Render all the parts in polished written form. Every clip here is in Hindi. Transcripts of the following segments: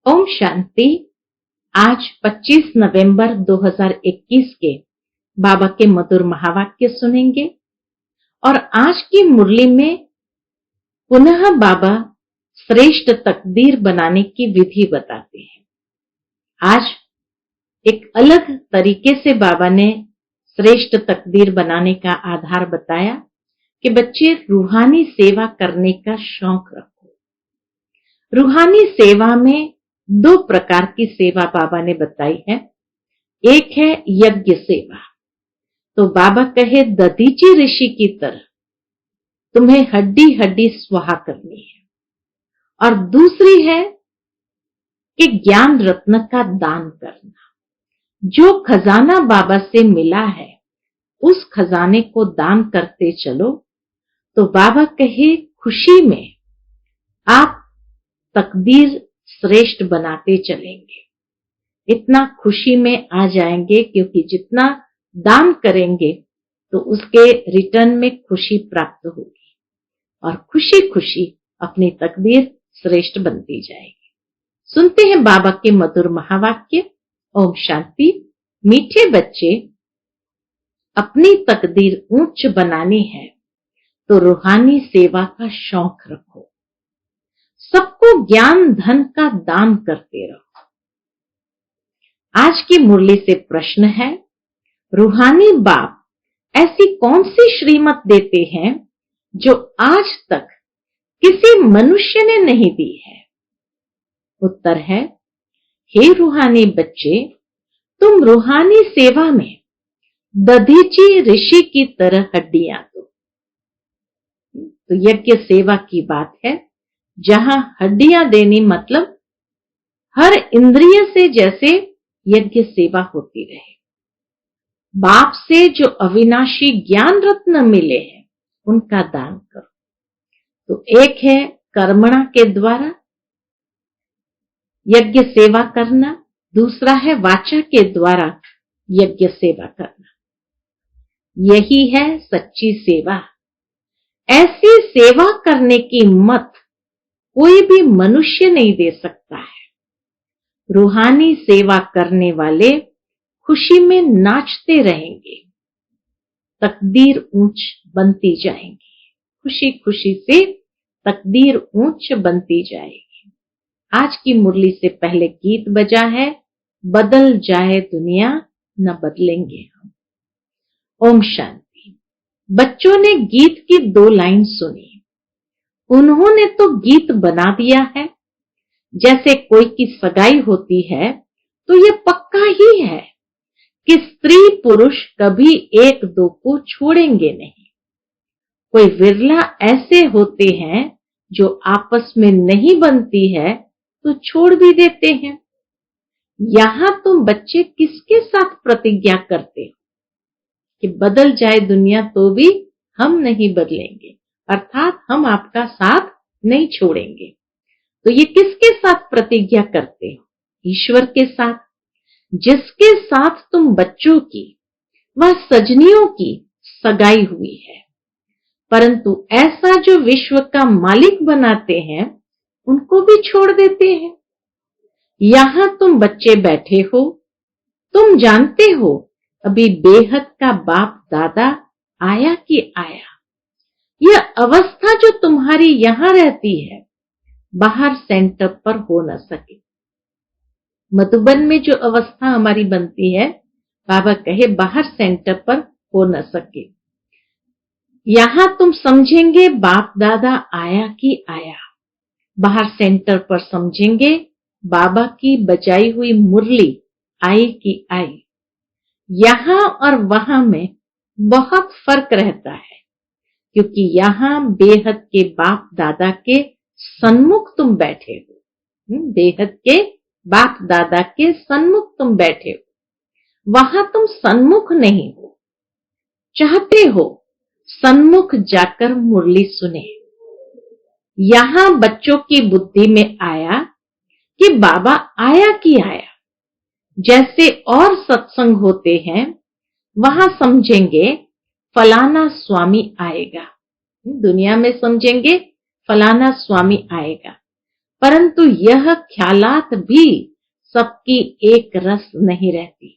ओम शांति। आज 25 नवंबर 2021 के बाबा के मधुर महावाक्य सुनेंगे और आज की मुरली में पुनः बाबा श्रेष्ठ तकदीर बनाने की विधि बताते हैं। आज एक अलग तरीके से बाबा ने श्रेष्ठ तकदीर बनाने का आधार बताया कि बच्चे रूहानी सेवा करने का शौक रखो। रूहानी सेवा में दो प्रकार की सेवा बाबा ने बताई है। एक है यज्ञ सेवा, तो बाबा कहे दधीची ऋषि की तरह तुम्हें हड्डी हड्डी स्वाहा करनी है, और दूसरी है कि ज्ञान रत्न का दान करना। जो खजाना बाबा से मिला है उस खजाने को दान करते चलो, तो बाबा कहे खुशी में आप तकदीर श्रेष्ठ बनाते चलेंगे। इतना खुशी में आ जाएंगे क्योंकि जितना दान करेंगे तो उसके रिटर्न में खुशी प्राप्त होगी और खुशी खुशी अपनी तकदीर श्रेष्ठ बनती जाएगी। सुनते हैं बाबा के मधुर महावाक्य। ओम शांति। मीठे बच्चे, अपनी तकदीर ऊंच बनानी है तो रूहानी सेवा का शौक रखो। सबको ज्ञान धन का दान करते रहो। आज की मुरली से प्रश्न है, रूहानी बाप ऐसी कौन सी श्रीमत देते हैं जो आज तक किसी मनुष्य ने नहीं दी है? उत्तर है, हे रूहानी बच्चे, तुम रूहानी सेवा में दधीची ऋषि की तरह हड्डियां दो। तो यज्ञ सेवा की बात है, जहां हड्डियां देनी मतलब हर इंद्रिय से जैसे यज्ञ सेवा होती रहे। बाप से जो अविनाशी ज्ञान रत्न मिले हैं उनका दान करो। तो एक है कर्मणा के द्वारा यज्ञ सेवा करना, दूसरा है वाचा के द्वारा यज्ञ सेवा करना। यही है सच्ची सेवा। ऐसी सेवा करने की मत कोई भी मनुष्य नहीं दे सकता है। रूहानी सेवा करने वाले खुशी में नाचते रहेंगे, तकदीर ऊंच बनती जाएंगी। खुशी खुशी से तकदीर ऊंच बनती जाएगी। आज की मुरली से पहले गीत बजा है, बदल जाए दुनिया न बदलेंगे हम। ओम शांति। बच्चों ने गीत की 2 लाइन सुनी, उन्होंने तो गीत बना दिया है। जैसे कोई की सगाई होती है तो ये पक्का ही है कि स्त्री पुरुष कभी एक दो को छोड़ेंगे नहीं। कोई विरला ऐसे होते हैं जो आपस में नहीं बनती है तो छोड़ भी देते हैं। यहां तुम बच्चे किसके साथ प्रतिज्ञा करते हो कि बदल जाए दुनिया तो भी हम नहीं बदलेंगे, अर्थात हम आपका साथ नहीं छोड़ेंगे। तो ये किसके साथ प्रतिज्ञा करते हो? ईश्वर के साथ, जिसके साथ तुम बच्चों की व सजनियों की सगाई हुई है। परंतु ऐसा जो विश्व का मालिक बनाते हैं उनको भी छोड़ देते हैं। यहां तुम बच्चे बैठे हो, तुम जानते हो अभी बेहद का बाप दादा आया कि आया। यह अवस्था जो तुम्हारी यहां रहती है बाहर सेंटर पर हो न सके। मधुबन में जो अवस्था हमारी बनती है, बाबा कहे बाहर सेंटर पर हो न सके। यहां तुम समझेंगे बाप दादा आया कि आया, बाहर सेंटर पर समझेंगे बाबा की बजाई हुई मुरली आई कि आई। यहां और वहां में बहुत फर्क रहता है, क्योंकि यहां बेहद के बाप दादा के सन्मुख तुम बैठे हो। बेहद के बाप दादा के सन्मुख तुम बैठे हो, वहां तुम सन्मुख नहीं हो। चाहते हो सन्मुख जाकर मुरली सुने। यहां बच्चों की बुद्धि में आया कि बाबा आया कि आया। जैसे और सत्संग होते हैं वहां समझेंगे फलाना स्वामी आएगा। दुनिया में समझेंगे फलाना स्वामी आएगा, परंतु यह ख्यालात भी सबकी एक रस नहीं रहती।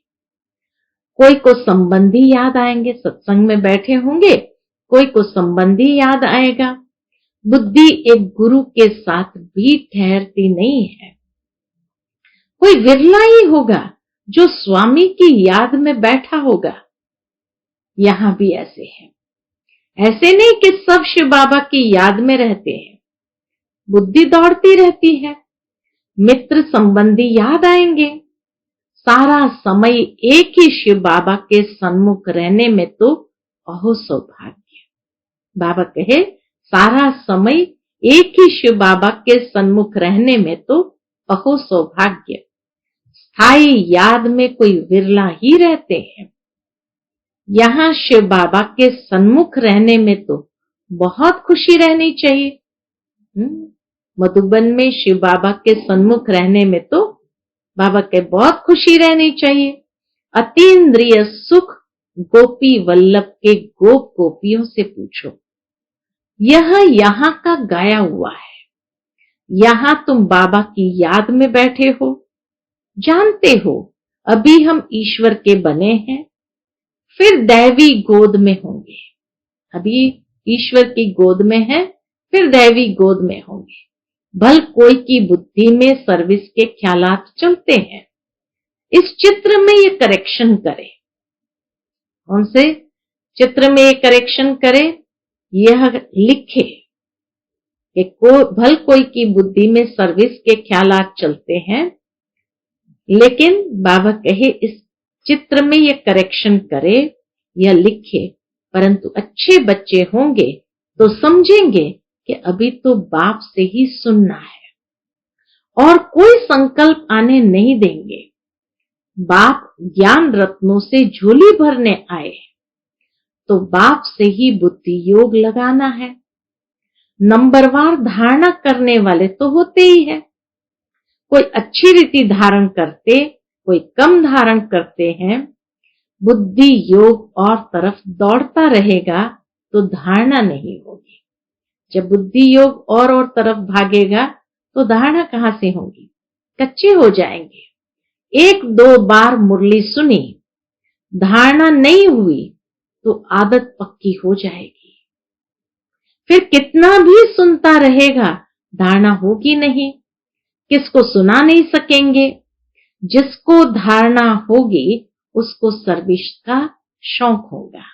कोई को संबंधी याद आएंगे, सत्संग में बैठे होंगे, कोई को संबंधी याद आएगा। बुद्धि एक गुरु के साथ भी ठहरती नहीं है। कोई विरला ही होगा जो स्वामी की याद में बैठा होगा। यहां भी ऐसे है, ऐसे नहीं कि सब शिव बाबा की याद में रहते हैं। बुद्धि दौड़ती रहती है, मित्र संबंधी याद आएंगे। सारा समय एक ही शिव बाबा के सन्मुख रहने में तो अहो सौभाग्य। बाबा कहे सारा समय एक ही शिव बाबा के सन्मुख रहने में तो अहो सौभाग्य। स्थायी याद में कोई विरला ही रहते हैं। यहां शिव बाबा के सन्मुख रहने में तो बहुत खुशी रहनी चाहिए। मधुबन में शिव बाबा के सन्मुख रहने में तो बाबा के बहुत खुशी रहनी चाहिए। अतीन्द्रिय सुख गोपी वल्लभ के गोप गोपियों से पूछो। यह यहां का गाया हुआ है। यहां तुम बाबा की याद में बैठे हो, जानते हो अभी हम ईश्वर के बने हैं, फिर दैवी गोद में होंगे। अभी ईश्वर की गोद में है, फिर दैवी गोद में होंगे। भल कोई की बुद्धि में सर्विस के ख्यालात चलते हैं। इस चित्र में ये करेक्शन करे। कौन से चित्र में ये करेक्शन करे? यह लिखे कि भल कोई की बुद्धि में सर्विस के ख्यालात चलते हैं, लेकिन बाबा कहे इस चित्र में ये करेक्शन करे, यह लिखे। परंतु अच्छे बच्चे होंगे तो समझेंगे कि अभी तो बाप से ही सुनना है और कोई संकल्प आने नहीं देंगे। बाप ज्ञान रत्नों से झोली भरने आए तो बाप से ही बुद्धि योग लगाना है। नंबरवार धारणा करने वाले तो होते ही है। कोई अच्छी रीति धारण करते, कोई कम धारण करते हैं। बुद्धि योग और तरफ दौड़ता रहेगा तो धारणा नहीं होगी। जब बुद्धि योग और तरफ भागेगा तो धारणा कहां से होगी? कच्चे हो जाएंगे। एक दो बार मुरली सुनी, धारणा नहीं हुई तो आदत पक्की हो जाएगी। फिर कितना भी सुनता रहेगा, धारणा होगी नहीं। किसको सुना नहीं सकेंगे? जिसको धारणा होगी उसको सर्विस का शौक होगा।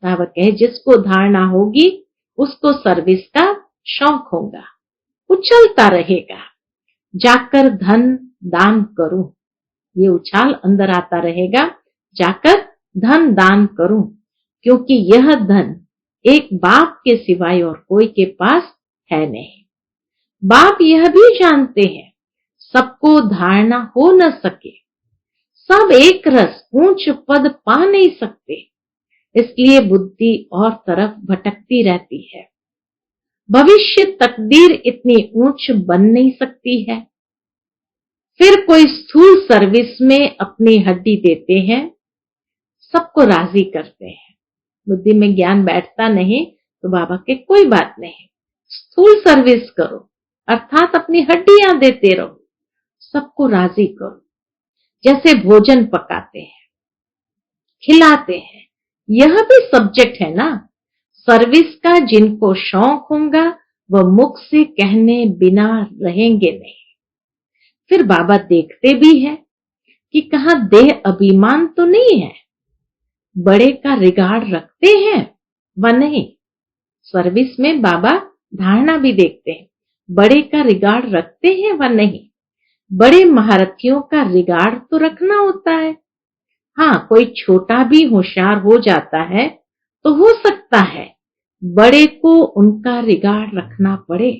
बाबा कहे जिसको धारणा होगी उसको सर्विस का शौक होगा। उछलता रहेगा, जाकर धन दान करूं। ये उछाल अंदर आता रहेगा, जाकर धन दान करूं, क्योंकि यह धन एक बाप के सिवाय और कोई के पास है नहीं। बाप यह भी जानते हैं सबको धारणा हो न सके, सब एक रस ऊंच पद पा नहीं सकते, इसलिए बुद्धि और तरफ भटकती रहती है। भविष्य तकदीर इतनी ऊंच बन नहीं सकती है। फिर कोई स्थूल सर्विस में अपनी हड्डी देते हैं, सबको राजी करते हैं। बुद्धि में ज्ञान बैठता नहीं तो बाबा के कोई बात नहीं, स्थूल सर्विस करो, अर्थात अपनी हड्डियां देते रहो, सबको राजी करो। जैसे भोजन पकाते हैं, खिलाते हैं, यह भी सब्जेक्ट है ना। सर्विस का जिनको शौक होगा वह मुख से कहने बिना रहेंगे नहीं। फिर बाबा देखते भी है कि कहां देह अभिमान तो नहीं है, बड़े का रिगार्ड रखते हैं व नहीं। सर्विस में बाबा धारणा भी देखते हैं, बड़े का रिगार्ड रखते हैं व नहीं। बड़े महारथियों का रिगार्ड तो रखना होता है। हाँ, कोई छोटा भी होशियार हो जाता है तो हो सकता है बड़े को उनका रिगार्ड रखना पड़े,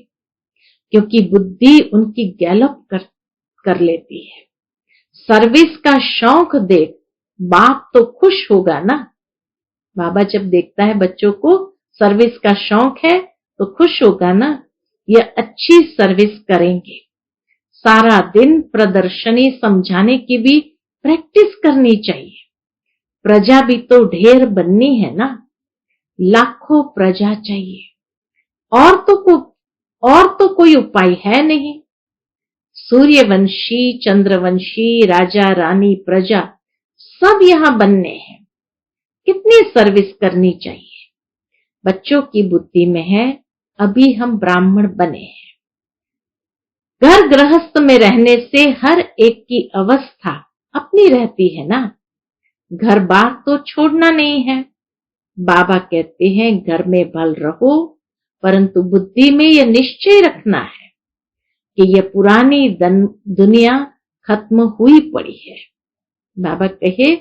क्योंकि बुद्धि उनकी गैलप कर लेती है। सर्विस का शौक देख बाप तो खुश होगा ना। बाबा जब देखता है बच्चों को सर्विस का शौक है तो खुश होगा ना। यह अच्छी सर्विस करेंगे। सारा दिन प्रदर्शनी समझाने की भी प्रैक्टिस करनी चाहिए। प्रजा भी तो ढेर बननी है ना, लाखों प्रजा चाहिए। और तो कोई उपाय है नहीं। सूर्यवंशी, चंद्रवंशी, राजा, रानी, प्रजा सब यहां बनने हैं। कितनी सर्विस करनी चाहिए। बच्चों की बुद्धि में है अभी हम ब्राह्मण बने हैं। घर गृहस्थ में रहने से हर एक की अवस्था अपनी रहती है ना। घर बार तो छोड़ना नहीं है। बाबा कहते हैं घर में भल रहो, परंतु बुद्धि में यह निश्चय रखना है कि यह पुरानी दुनिया खत्म हुई पड़ी है। बाबा कहे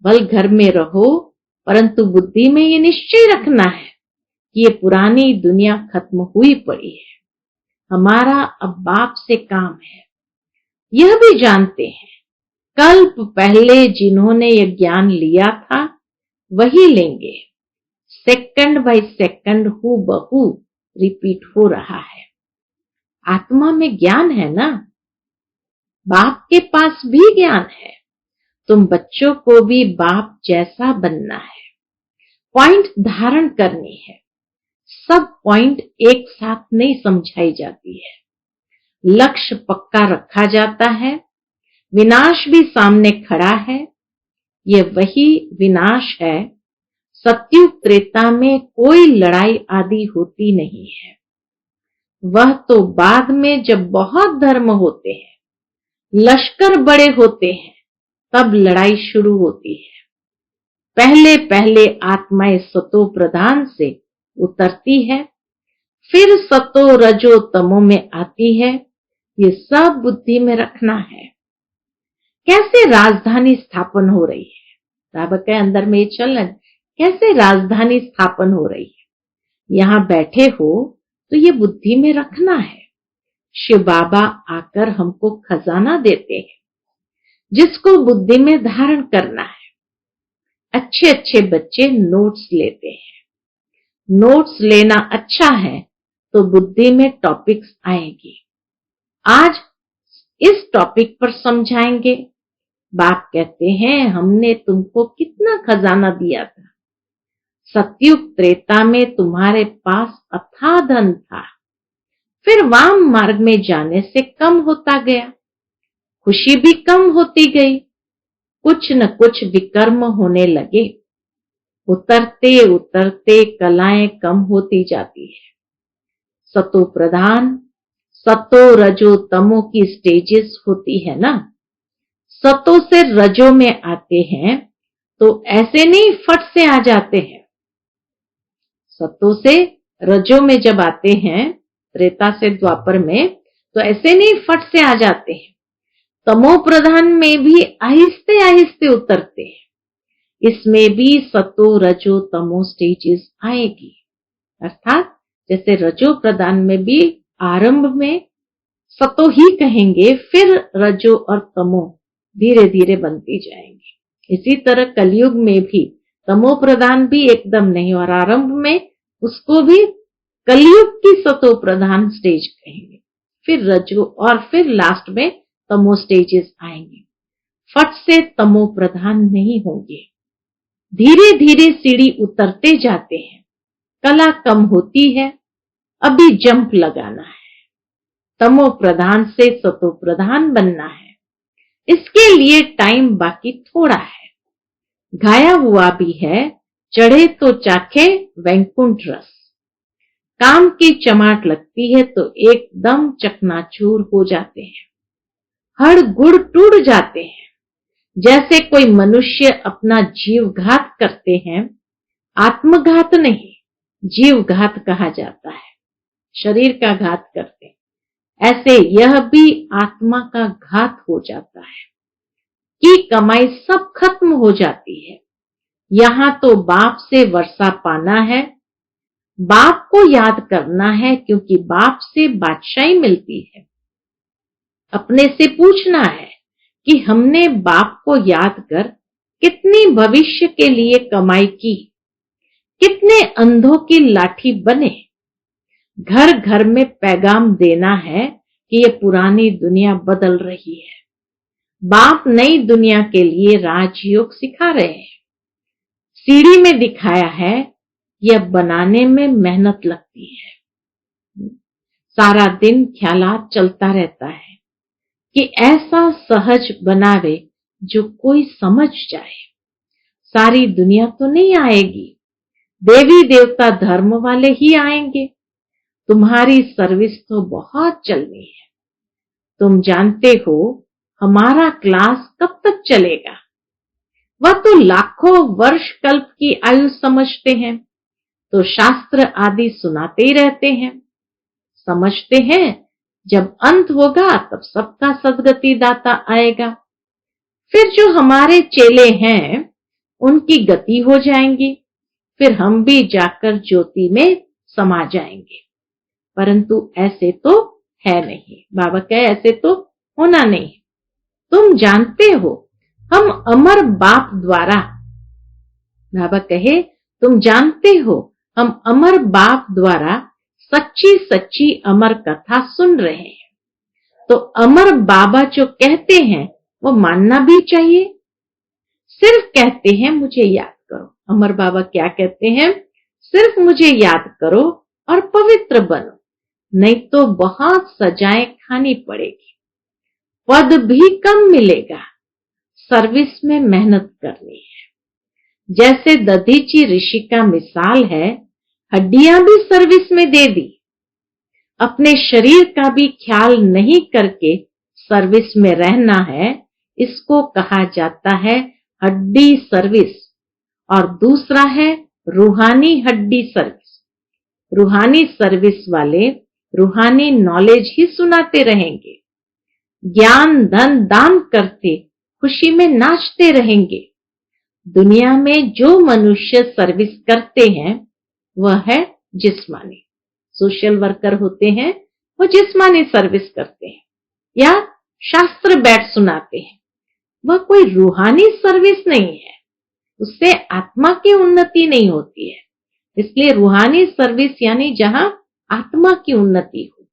भल घर में रहो, परंतु बुद्धि में यह निश्चय रखना है कि यह पुरानी दुनिया खत्म हुई पड़ी है। हमारा अब बाप से काम है। यह भी जानते हैं कल्प पहले जिन्होंने यह ज्ञान लिया था वही लेंगे। सेकंड बाय सेकंड हूबहू रिपीट हो रहा है। आत्मा में ज्ञान है ना, बाप के पास भी ज्ञान है। तुम बच्चों को भी बाप जैसा बनना है। पॉइंट धारण करनी है। सब पॉइंट एक साथ नहीं समझाई जाती है। लक्ष्य पक्का रखा जाता है। विनाश भी सामने खड़ा है। यह वही विनाश है। सत्युग त्रेता में कोई लड़ाई आदि होती नहीं है। वह तो बाद में जब बहुत धर्म होते हैं, लश्कर बड़े होते हैं, तब लड़ाई शुरू होती है। पहले पहले आत्माएं सतो प्रधान से उतरती है, फिर सतो रजो तमो में आती है। ये सब बुद्धि में रखना है। कैसे राजधानी स्थापन हो रही है, बाबा के अंदर में ये चलन, कैसे राजधानी स्थापन हो रही है। यहां बैठे हो तो ये बुद्धि में रखना है। शिव बाबा आकर हमको खजाना देते हैं, जिसको बुद्धि में धारण करना है। अच्छे अच्छे बच्चे नोट्स लेते हैं। नोट्स लेना अच्छा है तो बुद्धि में टॉपिक्स आएंगे। आज इस टॉपिक पर समझाएंगे। बाप कहते हैं हमने तुमको कितना खजाना दिया था। सतयुग त्रेता में तुम्हारे पास अथाह धन था, फिर वाम मार्ग में जाने से कम होता गया। खुशी भी कम होती गई। कुछ न कुछ विकर्म होने लगे। उतरते उतरते कलाएं कम होती जाती है। सतो प्रधान, सतो रजो तमो की स्टेजेस होती है ना। सतो से रजो में आते हैं तो ऐसे नहीं फट से आ जाते हैं। सतो से रजो में जब आते हैं, त्रेता से द्वापर में, तो ऐसे नहीं फट से आ जाते हैं। तमो प्रधान में भी आहिस्ते आहिस्ते उतरते हैं। इसमें भी सतो रजो तमो स्टेजेस आएगी। अर्थात जैसे रजो प्रधान में भी आरंभ में सतो ही कहेंगे, फिर रजो और तमो धीरे धीरे बनती जाएंगी। इसी तरह कलयुग में भी तमो प्रधान भी एकदम नहीं, और आरंभ में उसको भी कलयुग की सतो प्रधान स्टेज कहेंगे, फिर रजो, और फिर लास्ट में तमो स्टेजेस आएंगे। फट से तमो प्रधान नहीं होंगे। धीरे धीरे सीढ़ी उतरते जाते हैं। कला कम होती है, अभी जंप लगाना है। तमो प्रधान से सतो प्रधान बनना है। इसके लिए टाइम बाकी थोड़ा है। घाया हुआ भी है, चढ़े तो चाखे वैकुंठ रस। काम की चमाट लगती है तो एकदम चकनाचूर हो जाते हैं। हड़ गुड़ टूट जाते हैं। जैसे कोई मनुष्य अपना जीव घात करते हैं, आत्मघात नहीं, जीव घात कहा जाता है। शरीर का घात करते हैं, ऐसे यह भी आत्मा का घात हो जाता है कि कमाई सब खत्म हो जाती है। यहां तो बाप से वर्षा पाना है, बाप को याद करना है, क्योंकि बाप से बादशाही मिलती है। अपने से पूछना है कि हमने बाप को याद कर कितनी भविष्य के लिए कमाई की, कितने अंधों की लाठी बने। घर घर में पैगाम देना है कि ये पुरानी दुनिया बदल रही है। बाप नई दुनिया के लिए राजयोग सिखा रहे हैं। सीढ़ी में दिखाया है, यह बनाने में मेहनत लगती है। सारा दिन ख्यालात चलता रहता है। कि ऐसा सहज बनावे जो कोई समझ जाए। सारी दुनिया तो नहीं आएगी, देवी देवता धर्म वाले ही आएंगे। तुम्हारी सर्विस तो बहुत चलनी है। तुम जानते हो हमारा क्लास कब तक चलेगा? वह तो लाखों वर्ष कल्प की आयु समझते हैं, तो शास्त्र आदि सुनाते ही रहते हैं। समझते हैं जब अंत होगा तब सबका सद्गति दाता आएगा। फिर जो हमारे चेले हैं उनकी गति हो जाएंगी, फिर हम भी जाकर ज्योति में समा जाएंगे। परंतु ऐसे तो है नहीं। बाबा कहे ऐसे तो होना नहीं। तुम जानते हो हम अमर बाप द्वारा, बाबा कहे तुम जानते हो हम अमर बाप द्वारा सच्ची सच्ची अमर कथा सुन रहे हैं। तो अमर बाबा जो कहते हैं वो मानना भी चाहिए। सिर्फ कहते हैं मुझे याद करो। अमर बाबा क्या कहते हैं? सिर्फ मुझे याद करो और पवित्र बनो, नहीं तो बहुत सजाएं खानी पड़ेगी, पद भी कम मिलेगा, सर्विस में मेहनत करनी है। जैसे दधीची ऋषि का मिसाल है, हड्डियां भी सर्विस में दे दी, अपने शरीर का भी ख्याल नहीं करके सर्विस में रहना है। इसको कहा जाता है हड्डी सर्विस। और दूसरा है रूहानी हड्डी सर्विस। रूहानी सर्विस वाले रूहानी नॉलेज ही सुनाते रहेंगे, ज्ञान धन दान करते खुशी में नाचते रहेंगे। दुनिया में जो मनुष्य सर्विस करते हैं वह है जिस्मानी। सोशल वर्कर होते हैं, वो जिस्मानी सर्विस करते हैं या शास्त्र बैठ सुनाते हैं। वह कोई रूहानी सर्विस नहीं है, उससे आत्मा की उन्नति नहीं होती है। इसलिए रूहानी सर्विस यानी जहां आत्मा की उन्नति हो।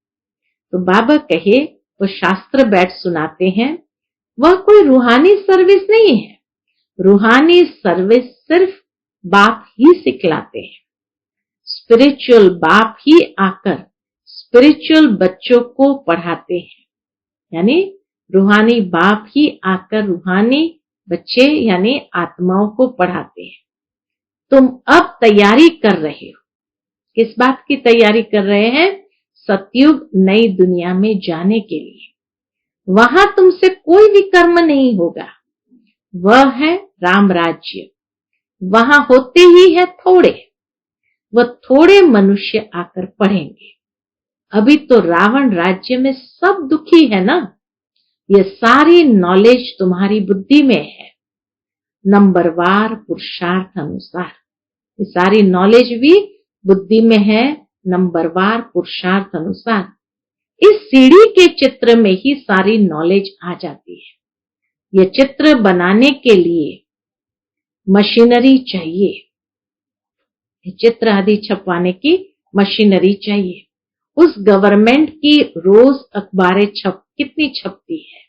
तो बाबा कहे वो शास्त्र बैठ सुनाते हैं, वह कोई रूहानी सर्विस नहीं है। रूहानी सर्विस सिर्फ बाप ही सिखलाते हैं। स्पिरिचुअल बाप ही आकर स्पिरिचुअल बच्चों को पढ़ाते हैं, यानी रूहानी बाप ही आकर रूहानी बच्चे यानी आत्माओं को पढ़ाते हैं। तुम अब तैयारी कर रहे हो। किस बात की तैयारी कर रहे हैं? सतयुग नई दुनिया में जाने के लिए। वहां तुमसे कोई भी कर्म नहीं होगा, वह है राम राज्य। वहां होते ही है थोड़े, वह थोड़े मनुष्य आकर पढ़ेंगे। अभी तो रावण राज्य में सब दुखी है ना। ये सारी नॉलेज तुम्हारी बुद्धि में है, नंबरवार पुरुषार्थ अनुसार। ये सारी नॉलेज भी बुद्धि में है, नंबरवार पुरुषार्थ अनुसार। इस सीढ़ी के चित्र में ही सारी नॉलेज आ जाती है। ये चित्र बनाने के लिए मशीनरी चाहिए, ये चित्र आदि छपवाने की मशीनरी चाहिए। उस गवर्नमेंट की रोज अखबारें कितनी छपती है,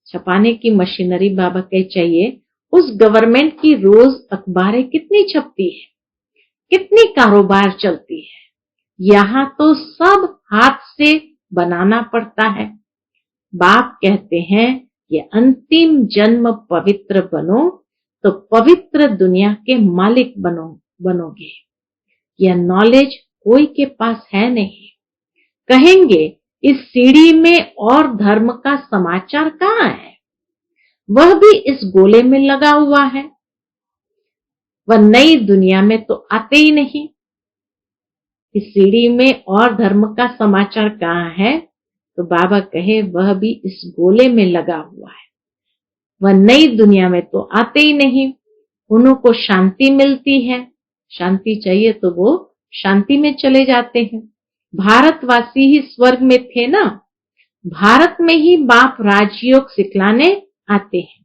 छपाने की मशीनरी बाबा के चाहिए। उस गवर्नमेंट की रोज अखबारें कितनी छपती है, कितनी कारोबार चलती है। यहाँ तो सब हाथ से बनाना पड़ता है। बाप कहते हैं कि अंतिम जन्म पवित्र बनो तो पवित्र दुनिया के मालिक बनोगे। यह नॉलेज कोई के पास है नहीं। कहेंगे इस सीढ़ी में और धर्म का समाचार कहाँ है? वह भी इस गोले में लगा हुआ है, वह नई दुनिया में तो आते ही नहीं। इस सीढ़ी में और धर्म का समाचार कहाँ है? तो बाबा कहे वह भी इस गोले में लगा हुआ है। वह नई दुनिया में तो आते ही नहीं। उनको शांति मिलती है, शांति चाहिए तो वो शांति में चले जाते हैं। भारतवासी ही स्वर्ग में थे ना, भारत में ही बाप राजयोग सिखलाने आते हैं।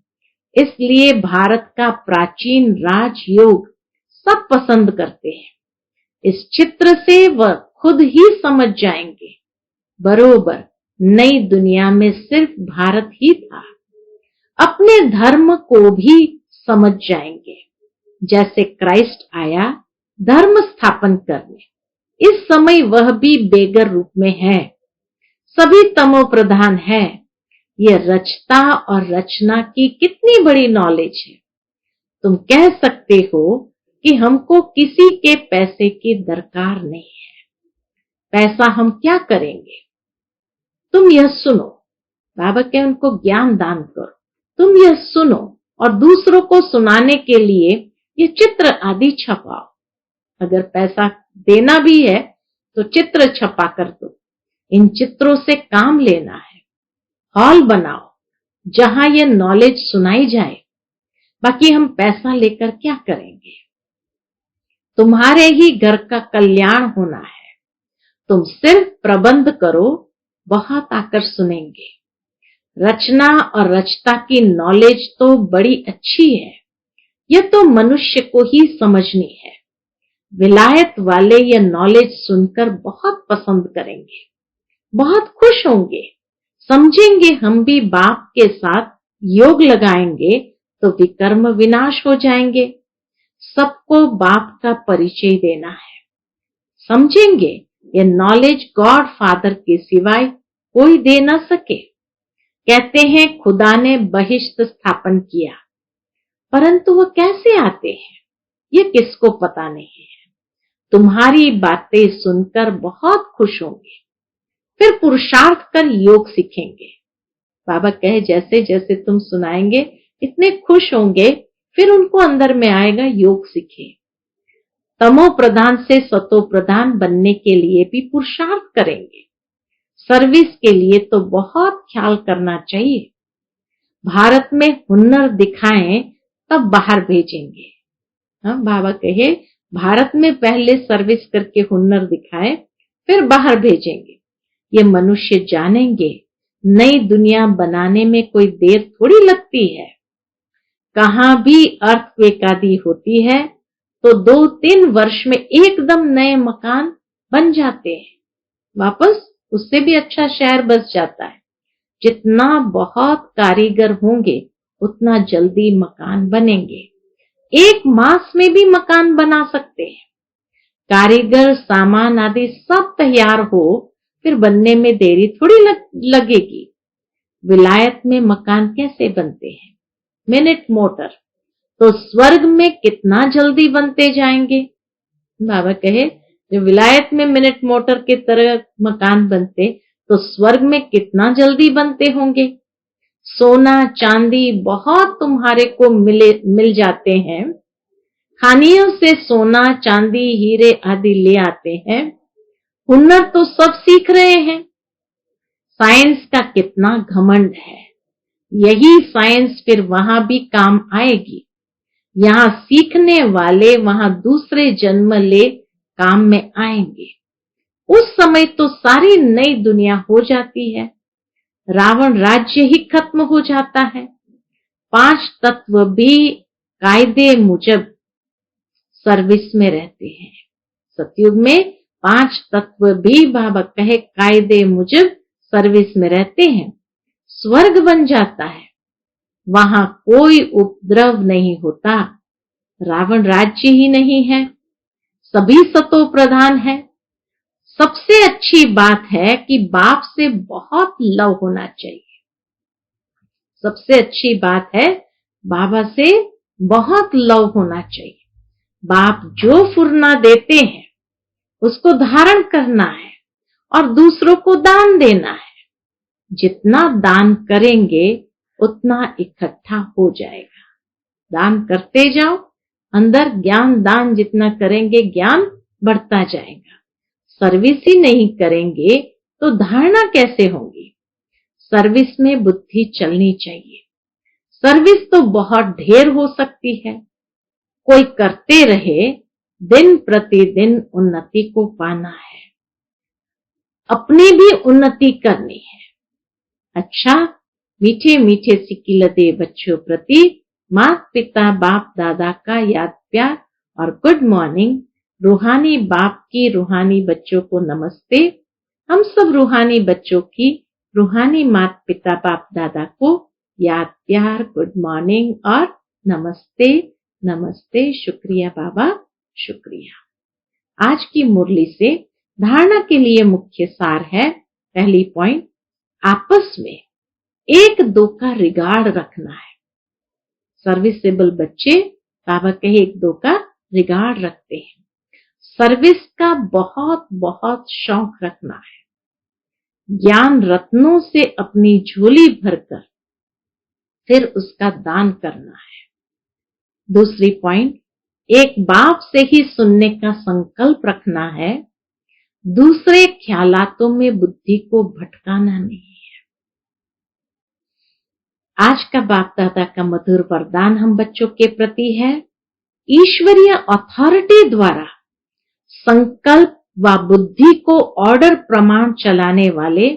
इसलिए भारत का प्राचीन राजयोग सब पसंद करते हैं। इस चित्र से वह खुद ही समझ जाएंगे, बरोबर नई दुनिया में सिर्फ भारत ही था। अपने धर्म को भी समझ जाएंगे। जैसे क्राइस्ट आया धर्म स्थापन करने, इस समय वह भी बेगर रूप में है। सभी तमो प्रधान है, ये रचता और रचना की कितनी बड़ी नॉलेज है। तुम कह सकते हो कि हमको किसी के पैसे की दरकार नहीं है, पैसा हम क्या करेंगे। तुम यह सुनो, बाबा के उनको ज्ञान दान करो। तुम यह सुनो और दूसरों को सुनाने के लिए ये चित्र आदि छपाओ। अगर पैसा देना भी है तो चित्र छपा कर दो। इन चित्रों से काम लेना है। हॉल बनाओ जहां ये नॉलेज सुनाई जाए। बाकी हम पैसा लेकर क्या करेंगे। तुम्हारे ही घर का कल्याण होना है। तुम सिर्फ प्रबंध करो, बहुत आकर सुनेंगे। रचना और रचता की नॉलेज तो बड़ी अच्छी है, यह तो मनुष्य को ही समझनी है। विलायत वाले यह नॉलेज सुनकर बहुत पसंद करेंगे, बहुत खुश होंगे, समझेंगे हम भी बाप के साथ योग लगाएंगे तो विकर्म विनाश हो जाएंगे। सबको बाप का परिचय देना है। समझेंगे ये नॉलेज गॉड फादर के सिवाय कोई दे न सके। कहते हैं खुदा ने बहिष्ठ स्थापन किया, परंतु वह कैसे आते हैं ये किसको पता नहीं है। तुम्हारी बातें सुनकर बहुत खुश होंगे, फिर पुरुषार्थ कर योग सीखेंगे। बाबा कहे जैसे जैसे तुम सुनाएंगे इतने खुश होंगे, फिर उनको अंदर में आएगा योग सीखे। तमो प्रधान से सतो प्रधान बनने के लिए भी पुरुषार्थ करेंगे। सर्विस के लिए तो बहुत ख्याल करना चाहिए। भारत में हुनर दिखाएं तब बाहर भेजेंगे। बाबा कहे भारत में पहले सर्विस करके हुनर दिखाएं फिर बाहर भेजेंगे। ये मनुष्य जानेंगे नई दुनिया बनाने में कोई देर थोड़ी लगती है। कहां भी अर्थक्वेक आदि होती है तो 2-3 वर्ष में एकदम नए मकान बन जाते हैं, वापस उससे भी अच्छा शहर बस जाता है। जितना बहुत कारीगर होंगे उतना जल्दी मकान बनेंगे। 1 मास में भी मकान बना सकते हैं। कारीगर सामान आदि सब तैयार हो फिर बनने में देरी थोड़ी लगेगी। विलायत में मकान कैसे बनते हैं, मिनट मोटर, तो स्वर्ग में कितना जल्दी बनते जाएंगे। बाबा कहे जो विलायत में मिनट मोटर की तरह मकान बनते तो स्वर्ग में कितना जल्दी बनते होंगे। सोना चांदी बहुत तुम्हारे को मिल जाते हैं। खानियों से सोना चांदी हीरे आदि ले आते हैं। हुनर तो सब सीख रहे हैं। साइंस का कितना घमंड है। यही साइंस फिर वहां भी काम आएगी। यहाँ सीखने वाले वहां दूसरे जन्म ले काम में आएंगे। उस समय तो सारी नई दुनिया हो जाती है। रावण राज्य ही खत्म हो जाता है। 5 तत्व भी कायदे मुजब सर्विस में रहते हैं। सतयुग में 5 तत्व भी बाबा कहे कायदे मुजब सर्विस में रहते हैं। स्वर्ग बन जाता है, वहां कोई उपद्रव नहीं होता। रावण राज्य ही नहीं है, सभी सतो प्रधान है। सबसे अच्छी बात है कि बाप से बहुत लव होना चाहिए। सबसे अच्छी बात है बाबा से बहुत लव होना चाहिए। बाप जो फुरना देते हैं उसको धारण करना है और दूसरों को दान देना है। जितना दान करेंगे उतना इकट्ठा हो जाएगा। दान करते जाओ, अंदर ज्ञान दान जितना करेंगे ज्ञान बढ़ता जाएगा। सर्विस ही नहीं करेंगे तो धारणा कैसे होगी। सर्विस में बुद्धि चलनी चाहिए। सर्विस तो बहुत ढेर हो सकती है, कोई करते रहे, दिन प्रतिदिन उन्नति को पाना है, अपनी भी उन्नति करनी है। अच्छा, मीठे मीठे सिकिलदे बच्चों प्रति माता पिता बाप दादा का याद प्यार और गुड मॉर्निंग। रूहानी बाप की रूहानी बच्चों को नमस्ते। हम सब रूहानी बच्चों की रूहानी माता पिता बाप दादा को याद प्यार गुड मॉर्निंग और नमस्ते नमस्ते। शुक्रिया बाबा, शुक्रिया। आज की मुरली से धारणा के लिए मुख्य सार है। पहली पॉइंट, आपस में एक दो का रिगार्ड रखना है। सर्विसेबल बच्चे बाबा कहे एक दो का रिगार्ड रखते हैं। सर्विस का बहुत बहुत शौक रखना है। ज्ञान रत्नों से अपनी झोली भरकर फिर उसका दान करना है। दूसरी पॉइंट, एक बाप से ही सुनने का संकल्प रखना है। दूसरे ख्यालातों में बुद्धि को भटकाना नहीं है। आज का बाप दादा का मधुर वरदान हम बच्चों के प्रति है, ईश्वरीय अथॉरिटी द्वारा संकल्प व बुद्धि को ऑर्डर प्रमाण चलाने वाले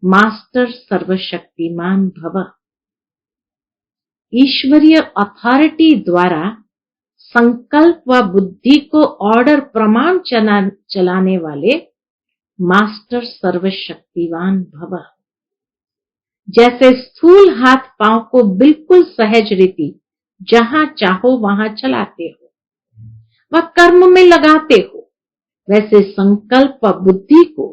मास्टर सर्वशक्तिमान भव। ईश्वरीय अथॉरिटी द्वारा संकल्प व बुद्धि को ऑर्डर प्रमाण चलाने वाले मास्टर सर्वशक्तिवान भव। जैसे स्थूल हाथ पांव को बिल्कुल सहज रीति जहां चाहो वहां चलाते हो व कर्म में लगाते हो, वैसे संकल्प व बुद्धि को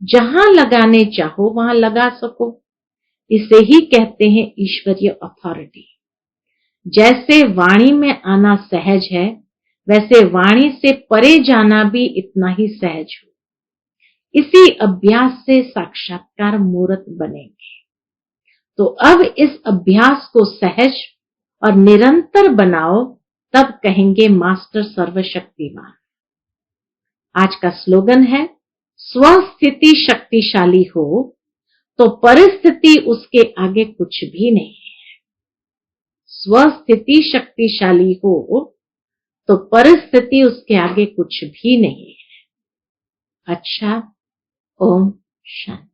जहां लगाने चाहो वहां लगा सको। इसे ही कहते हैं ईश्वरीय अथॉरिटी। जैसे वाणी में आना सहज है, वैसे वाणी से परे जाना भी इतना ही सहज हो। इसी अभ्यास से साक्षात्कार मूर्त बनेंगे। तो अब इस अभ्यास को सहज और निरंतर बनाओ, तब कहेंगे मास्टर सर्वशक्तिमान। आज का स्लोगन है, स्वस्थिति शक्तिशाली हो तो परिस्थिति उसके आगे कुछ भी नहीं है। स्वस्थिति शक्तिशाली हो तो परिस्थिति उसके आगे कुछ भी नहीं है। अच्छा, ओम शांति।